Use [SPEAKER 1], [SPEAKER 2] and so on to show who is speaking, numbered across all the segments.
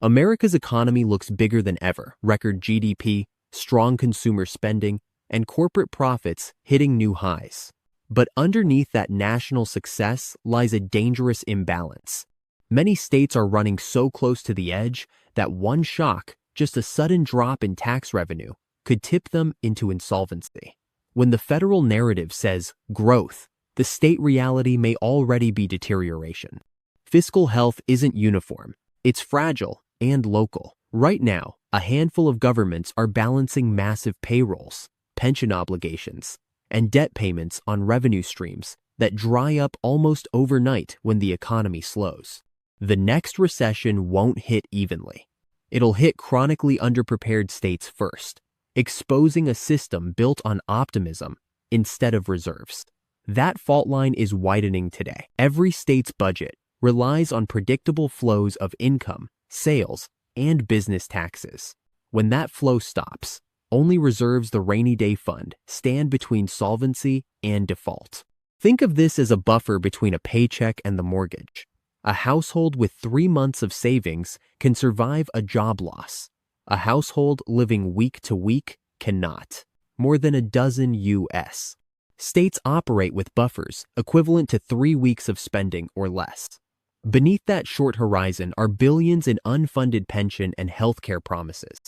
[SPEAKER 1] America's economy looks bigger than ever: record GDP, strong consumer spending, and corporate profits hitting new highs. But underneath that national success lies a dangerous imbalance. Many states are running so close to the edge that one shock, just a sudden drop in tax revenue, could tip them into insolvency. When the federal narrative says growth, the state reality may already be deterioration. Fiscal health isn't uniform, it's fragile and local. Right now, a handful of governments are balancing massive payrolls, pension obligations, and debt payments on revenue streams that dry up almost overnight when the economy slows. The next recession won't hit evenly. It'll hit chronically underprepared states first, exposing a system built on optimism instead of reserves. That fault line is widening today. Every state's budget relies on predictable flows of income, sales, and business taxes. When that flow stops, only reserves, the rainy day fund, stand between solvency and default. Think of this as a buffer between a paycheck and the mortgage. A household with 3 months of savings can survive a job loss. A household living week to week cannot. More than a dozen U.S. states operate with buffers equivalent to 3 weeks of spending or less. Beneath that short horizon are billions in unfunded pension and healthcare promises.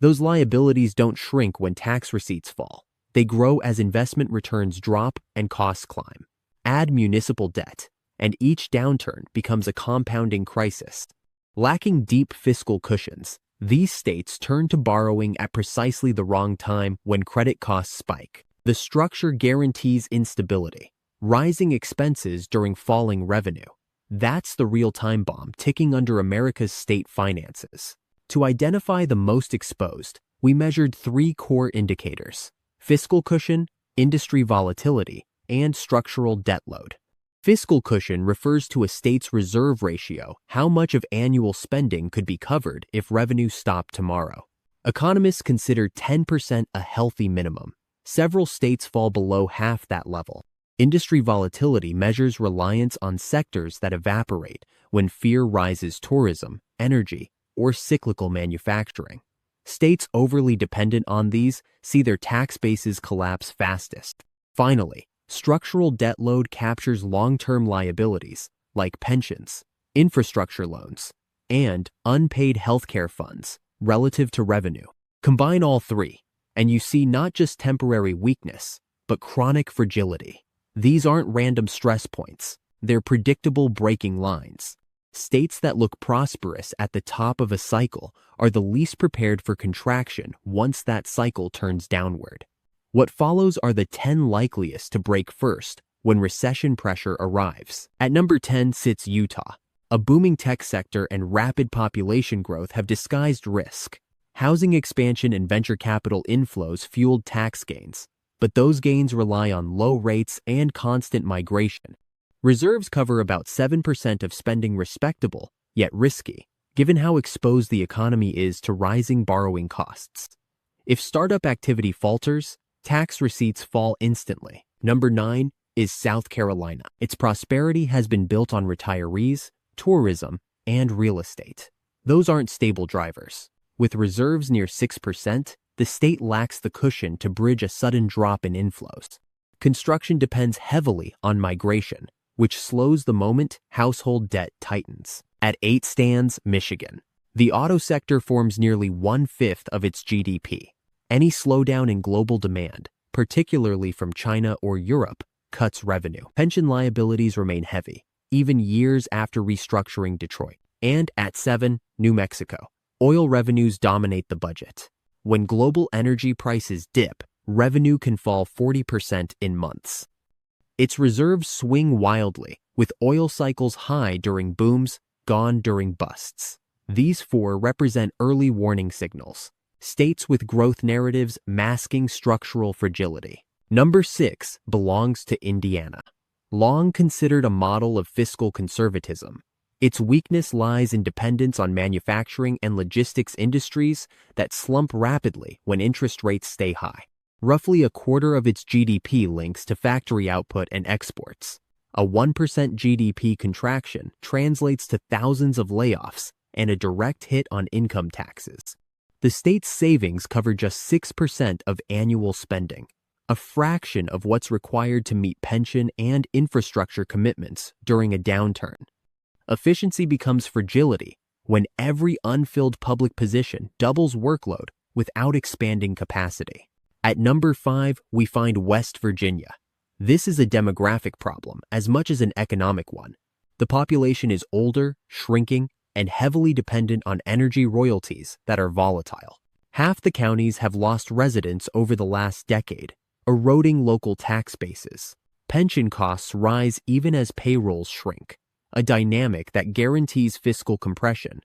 [SPEAKER 1] Those liabilities don't shrink when tax receipts fall. They grow as investment returns drop and costs climb. Add municipal debt, and each downturn becomes a compounding crisis. Lacking deep fiscal cushions, these states turn to borrowing at precisely the wrong time when credit costs spike. The structure guarantees instability, rising expenses during falling revenue. That's the real time bomb ticking under America's state finances. To identify the most exposed, we measured 3 core indicators: fiscal cushion, industry volatility, and structural debt load. Fiscal cushion refers to a state's reserve ratio, how much of annual spending could be covered if revenue stopped tomorrow. Economists consider 10% a healthy minimum. Several states fall below half that level. Industry volatility measures reliance on sectors that evaporate when fear rises: tourism, energy, or cyclical manufacturing. States overly dependent on these see their tax bases collapse fastest. Finally, structural debt load captures long-term liabilities like pensions, infrastructure loans, and unpaid healthcare funds relative to revenue. Combine all 3, and you see not just temporary weakness, but chronic fragility. These aren't random stress points. They're predictable breaking lines. States that look prosperous at the top of a cycle are the least prepared for contraction once that cycle turns downward. What follows are the 10 likeliest to break first when recession pressure arrives. At number 10 sits Utah. A booming tech sector and rapid population growth have disguised risk. Housing expansion and venture capital inflows fueled tax gains, but those gains rely on low rates and constant migration. Reserves cover about 7% of spending, respectable, yet risky, given how exposed the economy is to rising borrowing costs. If startup activity falters, tax receipts fall instantly. Number 9 is South Carolina. Its prosperity has been built on retirees, tourism, and real estate. Those aren't stable drivers. With reserves near 6%, the state lacks the cushion to bridge a sudden drop in inflows. Construction depends heavily on migration, which slows the moment household debt tightens. At 8 stands Michigan. The auto sector forms nearly 1/5 of its GDP. Any slowdown in global demand, particularly from China or Europe, cuts revenue. Pension liabilities remain heavy, even years after restructuring Detroit. And at 7, New Mexico. Oil revenues dominate the budget. When global energy prices dip, revenue can fall 40% in months. Its reserves swing wildly, with oil cycles high during booms, gone during busts. These 4 represent early warning signals. States with growth narratives masking structural fragility. Number 6 belongs to Indiana. Long considered a model of fiscal conservatism, its weakness lies in dependence on manufacturing and logistics industries that slump rapidly when interest rates stay high. Roughly a quarter of its GDP links to factory output and exports. A 1% GDP contraction translates to thousands of layoffs and a direct hit on income taxes. The state's savings cover just 6% of annual spending, a fraction of what's required to meet pension and infrastructure commitments during a downturn. Efficiency becomes fragility when every unfilled public position doubles workload without expanding capacity. At number 5, we find West Virginia. This is a demographic problem as much as an economic one. The population is older, shrinking, and heavily dependent on energy royalties that are volatile. Half the counties have lost residents over the last decade, eroding local tax bases. Pension costs rise even as payrolls shrink, a dynamic that guarantees fiscal compression.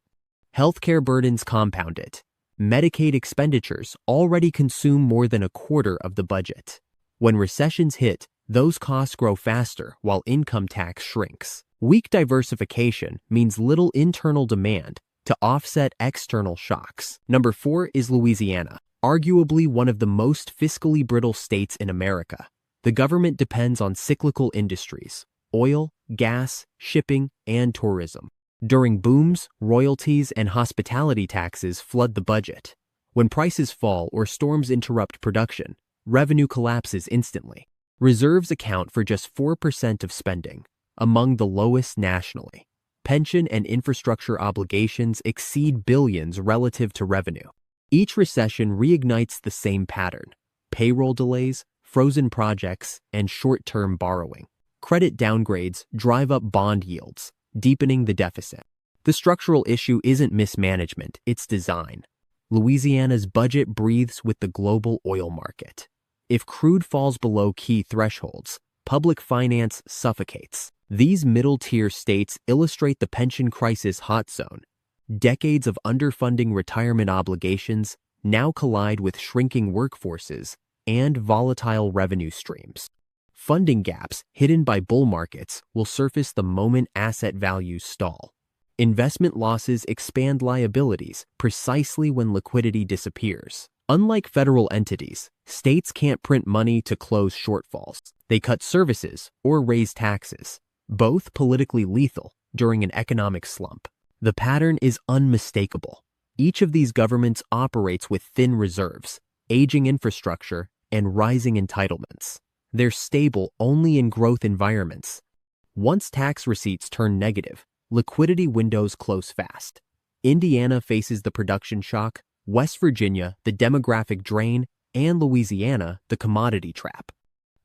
[SPEAKER 1] Healthcare burdens compound it. Medicaid expenditures already consume more than a quarter of the budget. When recessions hit, those costs grow faster while income tax shrinks. Weak diversification means little internal demand to offset external shocks. Number 4 is Louisiana, arguably one of the most fiscally brittle states in America. The government depends on cyclical industries: oil, gas, shipping, and tourism. During booms, royalties and hospitality taxes flood the budget. When prices fall or storms interrupt production, revenue collapses instantly. Reserves account for just 4% of spending, among the lowest nationally. Pension and infrastructure obligations exceed billions relative to revenue. Each recession reignites the same pattern: payroll delays, frozen projects, and short-term borrowing. Credit downgrades drive up bond yields, deepening the deficit. The structural issue isn't mismanagement, it's design. Louisiana's budget breathes with the global oil market. If crude falls below key thresholds, public finance suffocates. These middle-tier states illustrate the pension crisis hot zone. Decades of underfunding retirement obligations now collide with shrinking workforces and volatile revenue streams. Funding gaps hidden by bull markets will surface the moment asset values stall. Investment losses expand liabilities precisely when liquidity disappears. Unlike federal entities, states can't print money to close shortfalls. They cut services or raise taxes, both politically lethal during an economic slump. The pattern is unmistakable. Each of these governments operates with thin reserves, aging infrastructure, and rising entitlements. They're stable only in growth environments. Once tax receipts turn negative, liquidity windows close fast. Indiana faces the production shock, West Virginia the demographic drain, and Louisiana the commodity trap.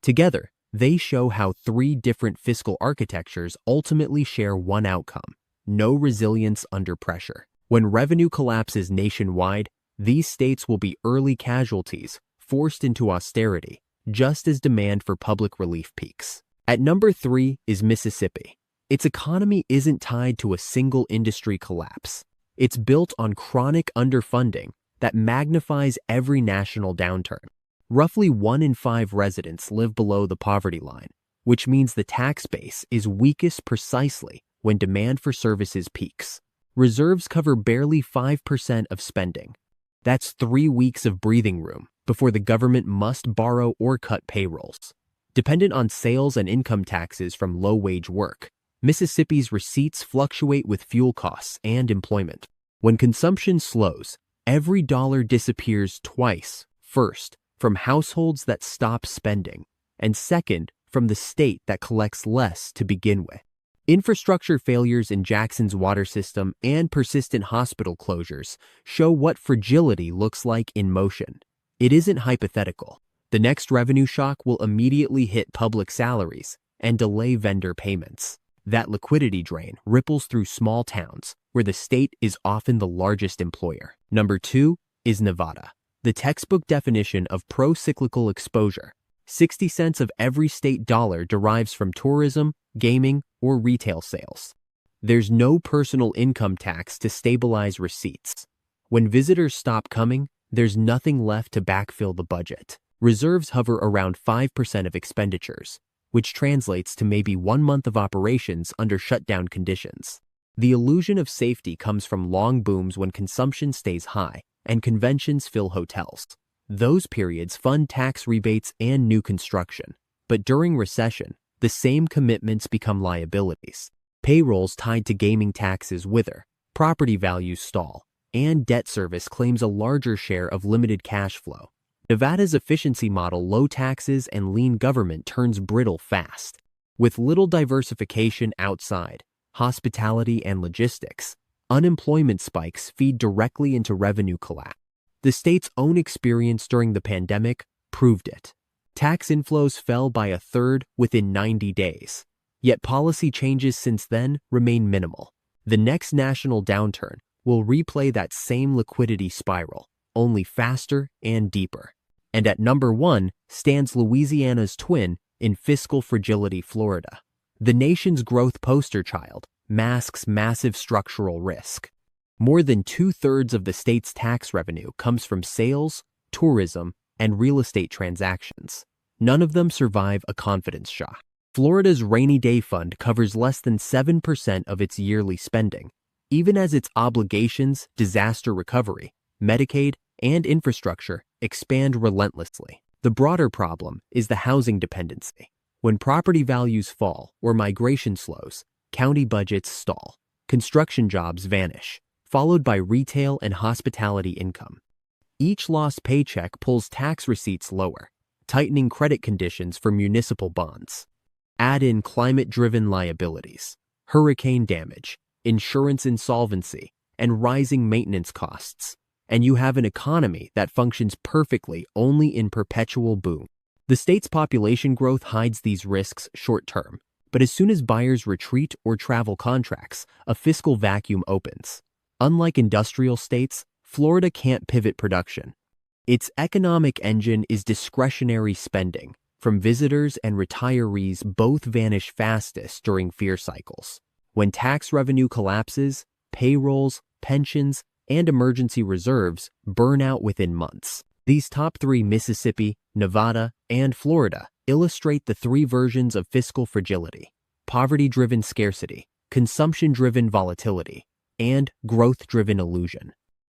[SPEAKER 1] Together, they show how 3 different fiscal architectures ultimately share one outcome: no resilience under pressure. When revenue collapses nationwide, these states will be early casualties, forced into austerity, just as demand for public relief peaks. At number 3 is Mississippi. Its economy isn't tied to a single industry collapse. It's built on chronic underfunding that magnifies every national downturn. Roughly 1 in 5 residents live below the poverty line, which means the tax base is weakest precisely when demand for services peaks. Reserves cover barely 5% of spending. That's 3 weeks of breathing room before the government must borrow or cut payrolls. Dependent on sales and income taxes from low-wage work, Mississippi's receipts fluctuate with fuel costs and employment. When consumption slows, every dollar disappears twice: first, from households that stop spending, and second, from the state that collects less to begin with. Infrastructure failures in Jackson's water system and persistent hospital closures show what fragility looks like in motion. It isn't hypothetical. The next revenue shock will immediately hit public salaries and delay vendor payments. That liquidity drain ripples through small towns where the state is often the largest employer. Number 2 is Nevada, the textbook definition of pro-cyclical exposure. 60 cents of every state dollar derives from tourism, gaming, or retail sales. There's no personal income tax to stabilize receipts. When visitors stop coming, there's nothing left to backfill the budget. Reserves hover around 5% of expenditures, which translates to maybe 1 month of operations under shutdown conditions. The illusion of safety comes from long booms when consumption stays high and conventions fill hotels. Those periods fund tax rebates and new construction. But during recession, the same commitments become liabilities. Payrolls tied to gaming taxes wither. property values stall, and debt service claims a larger share of limited cash flow. Nevada's efficiency model, low taxes and lean government, turns brittle fast. With little diversification outside hospitality and logistics, unemployment spikes feed directly into revenue collapse. The state's own experience during the pandemic proved it. Tax inflows fell by a third within 90 days, yet policy changes since then remain minimal. The next national downturn will replay that same liquidity spiral, only faster and deeper. And at number 1 stands Louisiana's twin in fiscal fragility, Florida. The nation's growth poster child masks massive structural risk. More than 2/3 of the state's tax revenue comes from sales, tourism, and real estate transactions. None of them survive a confidence shock. Florida's rainy day fund covers less than 7% of its yearly spending, even as its obligations, disaster recovery, Medicaid, and infrastructure expand relentlessly. The broader problem is the housing dependency. When property values fall or migration slows, county budgets stall. Construction jobs vanish, followed by retail and hospitality income. Each lost paycheck pulls tax receipts lower, tightening credit conditions for municipal bonds. Add in climate-driven liabilities, hurricane damage, insurance insolvency, and rising maintenance costs, and you have an economy that functions perfectly only in perpetual boom. The state's population growth hides these risks short-term, but as soon as buyers retreat or travel contracts, a fiscal vacuum opens. Unlike industrial states, Florida can't pivot production. Its economic engine is discretionary spending. From visitors and retirees, both vanish fastest during fear cycles. When tax revenue collapses, payrolls, pensions, and emergency reserves burn out within months. These top 3, Mississippi, Nevada, and Florida, illustrate the 3 versions of fiscal fragility: poverty-driven scarcity, consumption-driven volatility, and growth-driven illusion.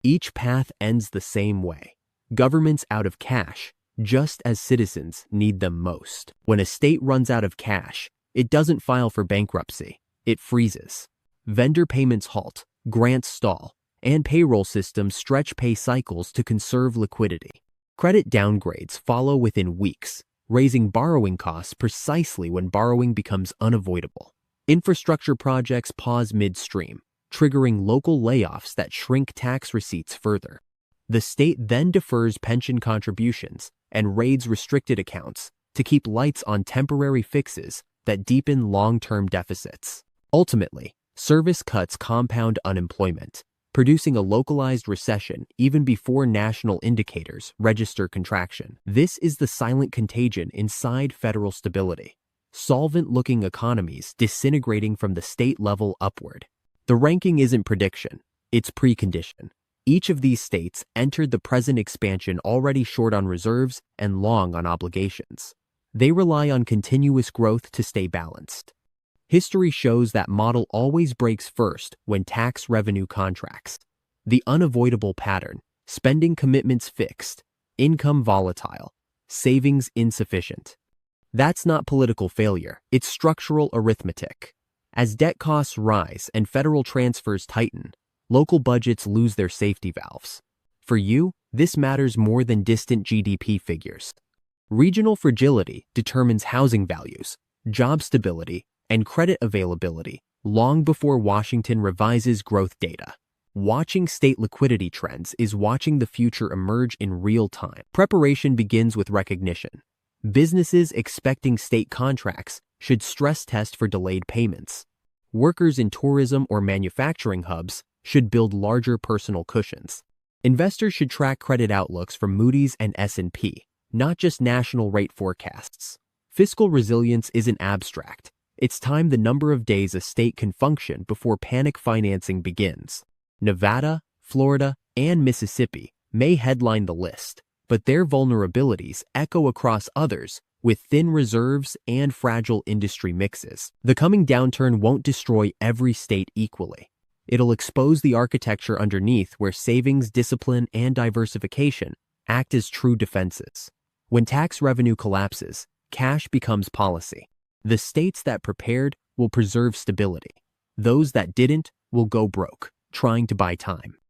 [SPEAKER 1] Each path ends the same way: governments out of cash, just as citizens need them most. When a state runs out of cash, it doesn't file for bankruptcy, it freezes. Vendor payments halt, grants stall, and payroll systems stretch pay cycles to conserve liquidity. Credit downgrades follow within weeks, raising borrowing costs precisely when borrowing becomes unavoidable. Infrastructure projects pause midstream, triggering local layoffs that shrink tax receipts further. The state then defers pension contributions and raids restricted accounts to keep lights on temporary fixes that deepen long-term deficits. Ultimately, service cuts compound unemployment, producing a localized recession even before national indicators register contraction. This is the silent contagion inside federal stability: solvent-looking economies disintegrating from the state level upward. The ranking isn't prediction, it's precondition. Each of these states entered the present expansion already short on reserves and long on obligations. They rely on continuous growth to stay balanced. History shows that model always breaks first when tax revenue contracts. The unavoidable pattern: spending commitments fixed, income volatile, savings insufficient. That's not political failure, it's structural arithmetic. As debt costs rise and federal transfers tighten, local budgets lose their safety valves. For you, this matters more than distant GDP figures. Regional fragility determines housing values, job stability, and credit availability long before Washington revises growth data. Watching state liquidity trends is watching the future emerge in real time. Preparation begins with recognition. Businesses expecting state contracts should stress test for delayed payments. Workers in tourism or manufacturing hubs should build larger personal cushions. Investors should track credit outlooks from Moody's and S&P, not just national rate forecasts. Fiscal resilience isn't abstract. It's time the number of days a state can function before panic financing begins. Nevada, Florida, and Mississippi may headline the list, but their vulnerabilities echo across others with thin reserves and fragile industry mixes. The coming downturn won't destroy every state equally. It'll expose the architecture underneath where savings, discipline, and diversification act as true defenses. When tax revenue collapses, cash becomes policy. The states that prepared will preserve stability. Those that didn't will go broke. trying to buy time.